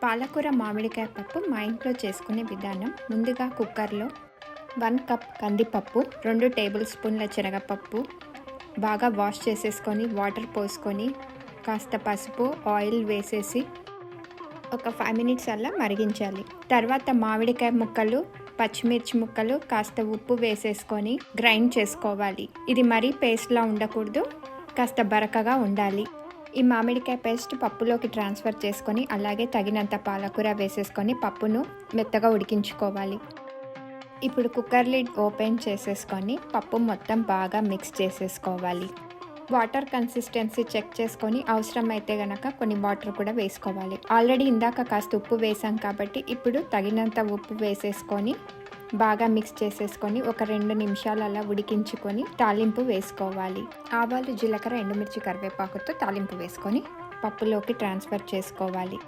పాలకూర మామిడికాయ పప్పు మా ఇంట్లో చేసుకునే విధానం. ముందుగా కుక్కర్లో 1 కప్ కందిపప్పు, 2 టేబుల్ స్పూన్ల శనగపప్పు బాగా వాష్ చేసేసుకొని వాటర్ పోసుకొని కాస్త పసుపు ఆయిల్ వేసేసి ఒక 5 మినిట్స్ అలా మరిగించాలి. తర్వాత మామిడికాయ ముక్కలు, పచ్చిమిర్చి ముక్కలు, కాస్త ఉప్పు వేసేసుకొని గ్రైండ్ చేసుకోవాలి. ఇది మరీ పేస్ట్లా ఉండకూడదు, కాస్త బరకగా ఉండాలి. ఈ మామిడికాయ పేస్ట్ పప్పులోకి ట్రాన్స్ఫర్ చేసుకొని అలాగే తగినంత పాలకూర వేసేసుకొని పప్పును మెత్తగా ఉడికించుకోవాలి. ఇప్పుడు కుక్కర్ లిడ్ ఓపెన్ చేసేసుకొని పప్పు మొత్తం బాగా మిక్స్ చేసేసుకోవాలి. వాటర్ కన్సిస్టెన్సీ చెక్ చేసుకొని అవసరమైతే గనక కొన్ని వాటర్ కూడా వేసుకోవాలి. ఆల్రెడీ ఇందాక కాస్త ఉప్పు వేసాం కాబట్టి ఇప్పుడు తగినంత ఉప్పు వేసేసుకొని బాగా మిక్స్ చేసేసుకొని ఒక 2 నిమిషాలు అలా ఉడికించుకొని తాలింపు వేసుకోవాలి. ఆవాలు, జీలకర్ర, ఎండుమిర్చి, కరివేపాకుతో తాలింపు వేసుకొని పప్పులోకి ట్రాన్స్ఫర్ చేసుకోవాలి.